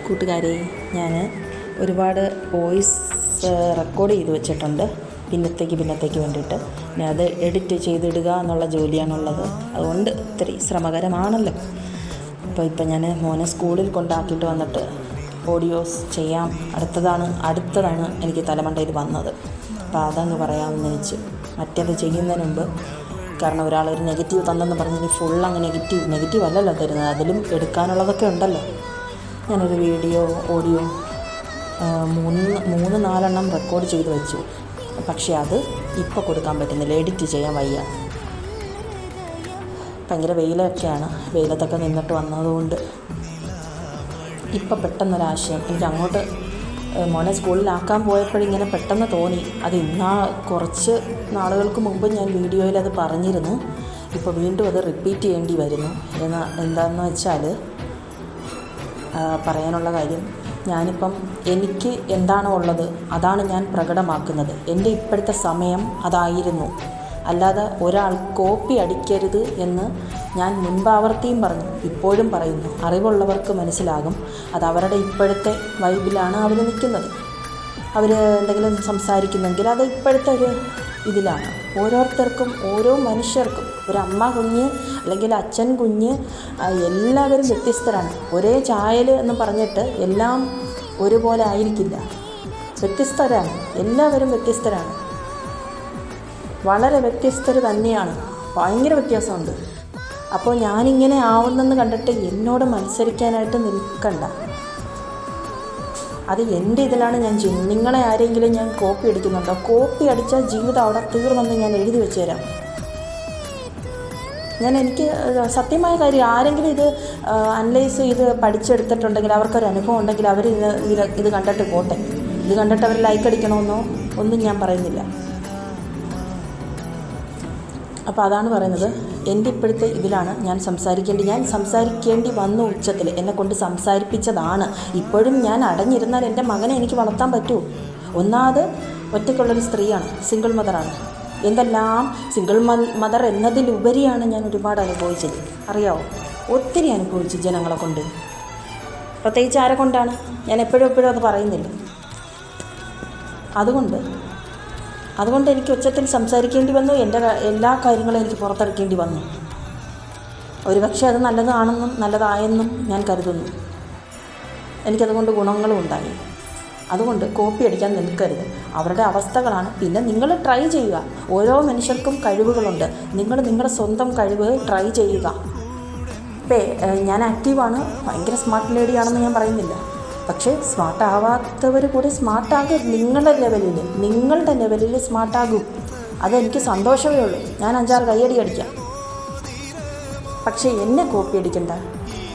കൂട്ടുകാരെ, ഞാൻ ഒരുപാട് വോയിസ് റെക്കോർഡ് ചെയ്ത് വെച്ചിട്ടുണ്ട് പിന്നത്തേക്ക് വേണ്ടിയിട്ട്. പിന്നെ അത് എഡിറ്റ് ചെയ്തിടുക എന്നുള്ള ജോലിയാണുള്ളത്. അതുകൊണ്ട് ഇത്തിരി ശ്രമകരമാണല്ലോ. ഇപ്പം ഞാൻ മോനെ സ്കൂളിൽ കൊണ്ടാക്കിയിട്ട് വന്നിട്ട് ഓഡിയോസ് ചെയ്യാം. അടുത്തതാണ് എനിക്ക് തലമണ്ടയിൽ വന്നത്. അപ്പോൾ അതങ്ങ് പറയാമെന്ന് വെച്ച്. മറ്റേത് ചെയ്യുന്നതിന് മുമ്പ്, കാരണം ഒരാളൊരു നെഗറ്റീവ് തന്നെന്ന് പറഞ്ഞ് ഫുൾ അങ്ങ് നെഗറ്റീവ് അല്ലല്ലോ തരുന്നത്, അതിലും എടുക്കാനുള്ളതൊക്കെ ഉണ്ടല്ലോ. ഞാനൊരു വീഡിയോ ഓഡിയോ 3-4 റെക്കോർഡ് ചെയ്ത് വെച്ചു. പക്ഷേ അത് ഇപ്പോൾ കൊടുക്കാൻ പറ്റുന്നില്ല, എഡിറ്റ് ചെയ്യാൻ വയ്യ. ഭയങ്കര വെയിലൊക്കെയാണ്, വെയിലത്തൊക്കെ നിന്നിട്ട് വന്നതുകൊണ്ട് ഇപ്പം പെട്ടെന്നൊരാശയം എനിക്ക് അങ്ങോട്ട് മോനെ സ്കൂളിലാക്കാൻ പോയപ്പോഴിങ്ങനെ പെട്ടെന്ന് തോന്നി. അത് കുറച്ച് നാളുകൾക്ക് മുമ്പ് ഞാൻ വീഡിയോയിൽ അത് പറഞ്ഞിരുന്നു. ഇപ്പോൾ വീണ്ടും അത് റിപ്പീറ്റ് ചെയ്യേണ്ടി വരുന്നു. എന്താണെന്ന് വെച്ചാൽ പറയാനുള്ള കാര്യം, ഞാനിപ്പം എനിക്ക് എന്താണോ ഉള്ളത് അതാണ് ഞാൻ പ്രകടമാക്കുന്നത്. എൻ്റെ ഇപ്പോഴത്തെ സമയം അതായിരുന്നു. അല്ലാതെ ഒരാൾ കോപ്പി അടിക്കരുത് എന്ന് ഞാൻ മുൻപാവർത്തിയും പറഞ്ഞു, ഇപ്പോഴും പറയുന്നു. അറിവുള്ളവർക്ക് മനസ്സിലാകും. അത് അവരുടെ ഇപ്പോഴത്തെ വൈബിലാണ് അവർ നിൽക്കുന്നത്. അവർ എന്തെങ്കിലും സംസാരിക്കുന്നെങ്കിൽ അത് ഇപ്പോഴത്തെ ഒരു ഇതിലാണ്. ഓരോരുത്തർക്കും, ഓരോ മനുഷ്യർക്കും, ഒരു അമ്മ കുഞ്ഞ് അല്ലെങ്കിൽ അച്ഛൻ കുഞ്ഞ്, എല്ലാവരും വ്യത്യസ്തരാണ്. ഒരേ ചായൽ എന്ന് പറഞ്ഞിട്ട് എല്ലാം ഒരുപോലെ ആയിരിക്കില്ല. വ്യത്യസ്തരാണ്, എല്ലാവരും വ്യത്യസ്തരാണ്, വളരെ വ്യത്യസ്തർ തന്നെയാണ്. ഭയങ്കര വ്യത്യാസമുണ്ട്. അപ്പോൾ ഞാനിങ്ങനെ ആവുന്നെന്ന് കണ്ടിട്ട് എന്നോട് മത്സരിക്കാനായിട്ട് നിൽക്കണ്ട. അത് എൻ്റെ ഇതിലാണ് ഞാൻ ചെയ്യുന്നത്. നിങ്ങളെ ആരെങ്കിലും ഞാൻ കോപ്പി അടിക്കുന്നുണ്ടോ? കോപ്പി അടിച്ചാൽ ജീവിതം അവിടെ തീർന്നെന്ന് ഞാൻ എഴുതി വെച്ച് തരാം. എനിക്ക് സത്യമായ കാര്യം, ആരെങ്കിലും ഇത് അനലൈസ് ചെയ്ത് പഠിച്ചെടുത്തിട്ടുണ്ടെങ്കിൽ, അവർക്കൊരു അനുഭവം ഉണ്ടെങ്കിൽ അവർ ഇത് കണ്ടിട്ട് പോട്ടെ. ഇത് കണ്ടിട്ട് അവർ ലൈക്ക് അടിക്കണമെന്നോ ഒന്നും ഞാൻ പറയുന്നില്ല. അപ്പോൾ അതാണ് പറയുന്നത്. എൻ്റെ ഇപ്പോഴത്തെ ഇതിലാണ് ഞാൻ സംസാരിക്കേണ്ടി വന്നു. ഉച്ചത്തിൽ എന്നെക്കൊണ്ട് സംസാരിപ്പിച്ചതാണ്. ഇപ്പോഴും ഞാൻ അടഞ്ഞിരുന്നാൽ എൻ്റെ മകനെ എനിക്ക് വളർത്താൻ പറ്റുമോ? ഒന്നാമത് ഒറ്റയ്ക്കുള്ളൊരു സ്ത്രീയാണ്, സിംഗിൾ മദറാണ്. എന്തെല്ലാം സിംഗിൾ മദർ എന്നതിലുപരിയാണ് ഞാൻ ഒരുപാട് അനുഭവിച്ചത്, അറിയാമോ? ഒത്തിരി അനുഭവിച്ചു ജനങ്ങളെ കൊണ്ട്. പ്രത്യേകിച്ച് ആരെ കൊണ്ടാണ് ഞാൻ എപ്പോഴും അത് പറയുന്നില്ല. അതുകൊണ്ട് എനിക്ക് ഉച്ചത്തിൽ സംസാരിക്കേണ്ടി വന്നു. എൻ്റെ എല്ലാ കാര്യങ്ങളും എനിക്ക് പുറത്തിറക്കേണ്ടി വന്നു. ഒരുപക്ഷെ അത് നല്ലതായെന്നും ഞാൻ കരുതുന്നു. എനിക്കതുകൊണ്ട് ഗുണങ്ങളും ഉണ്ടായി. അതുകൊണ്ട് കോപ്പി അടിക്കാൻ നിൽക്കരുത്. അവരുടെ അവസ്ഥകളാണ്. പിന്നെ നിങ്ങൾ ട്രൈ ചെയ്യുക. ഓരോ മനുഷ്യർക്കും കഴിവുകളുണ്ട്. നിങ്ങളുടെ സ്വന്തം കഴിവ് ട്രൈ ചെയ്യുക. ഞാൻ ആക്റ്റീവാണ്, ഭയങ്കര സ്മാർട്ട് ലേഡിയാണെന്ന് ഞാൻ പറയുന്നില്ല. പക്ഷേ സ്മാർട്ടാവാത്തവർ കൂടി സ്മാർട്ടാകും. നിങ്ങളുടെ ലെവലിൽ സ്മാർട്ടാകും. അതെനിക്ക് സന്തോഷമേ ഉള്ളൂ. ഞാൻ 5-6 കയ്യടി അടിക്കാം. പക്ഷേ എന്നെ കോപ്പി അടിക്കണ്ട.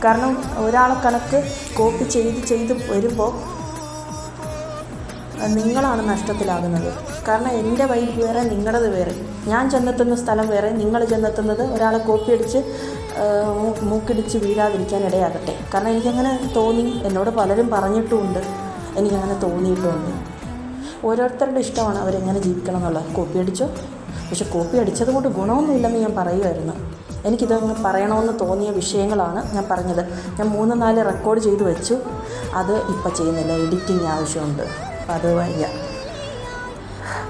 കാരണം ഒരാളെ കണക്ക് കോപ്പി ചെയ്ത് വരുമ്പോൾ നിങ്ങളാണ് നഷ്ടത്തിലാകുന്നത്. കാരണം എൻ്റെ വൈബ് വേറെ, നിങ്ങളുടേത് വേറെ. ഞാൻ ചെന്നെത്തുന്ന സ്ഥലം വേറെ, നിങ്ങൾ ചെന്നെത്തുന്നത്. ഒരാളെ കോപ്പി അടിച്ച് മൂക്കിടിച്ച് വീഴാതിരിക്കാൻ ഇടയാകട്ടെ. കാരണം എനിക്കങ്ങനെ തോന്നി. എന്നോട് പലരും പറഞ്ഞിട്ടുമുണ്ട്, എനിക്കങ്ങനെ തോന്നിയിട്ടുമുണ്ട്. ഓരോരുത്തരുടെ ഇഷ്ടമാണ് അവരെങ്ങനെ ജീവിക്കണം എന്നുള്ളത്. കോപ്പി അടിച്ചോ, പക്ഷെ കോപ്പി അടിച്ചത് കൊണ്ട് ഗുണമൊന്നുമില്ലെന്ന് ഞാൻ പറയുമായിരുന്നു. എനിക്കിതങ്ങ് പറയണമെന്ന് തോന്നിയ വിഷയങ്ങളാണ് ഞാൻ പറഞ്ഞത്. ഞാൻ 3-4 റെക്കോർഡ് ചെയ്ത് വെച്ചു. അത് ഇപ്പം ചെയ്യുന്നില്ല, എഡിറ്റിങ് ആവശ്യമുണ്ട്. അപ്പം അത് വയ്യ.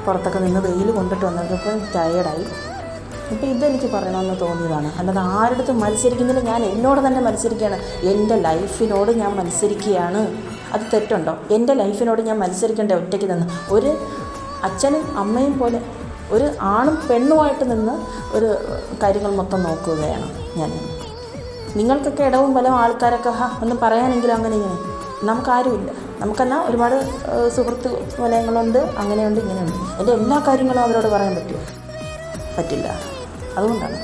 പുറത്തൊക്കെ നിന്ന് വെയിൽ കൊണ്ടിട്ട് വന്നപ്പോൾ ടയേർഡായി. ഇപ്പോൾ ഇതെനിക്ക് പറയണമെന്ന് തോന്നിയതാണ്. അല്ലാതെ ആരുടെ മത്സരിക്കുന്നില്ല. ഞാൻ എന്നോട് തന്നെ മത്സരിക്കുകയാണ്. എൻ്റെ ലൈഫിനോട് ഞാൻ മത്സരിക്കുകയാണ്. അത് തെറ്റുണ്ടോ? എൻ്റെ ലൈഫിനോട് ഞാൻ മത്സരിക്കേണ്ട ഒറ്റയ്ക്ക് നിന്ന്. ഒരു അച്ഛനും അമ്മയും പോലെ, ഒരു ആണും പെണ്ണുമായിട്ട് നിന്ന് ഒരു കാര്യങ്ങൾ മൊത്തം നോക്കുകയാണ് ഞാൻ. നിങ്ങൾക്കൊക്കെ ഇടവും ബലവും ആൾക്കാരൊക്കെ ഒന്നും പറയാനെങ്കിലും അങ്ങനെ നമുക്കാരുമില്ല. നമുക്കെന്നാൽ ഒരുപാട് സുഹൃത്ത് വലയങ്ങളുണ്ട്, അങ്ങനെയുണ്ട്, ഇങ്ങനെയുണ്ട്. എൻ്റെ എല്ലാ കാര്യങ്ങളും അവരോട് പറയാൻ പറ്റുമോ? പറ്റില്ല. അതുകൊണ്ടാണ്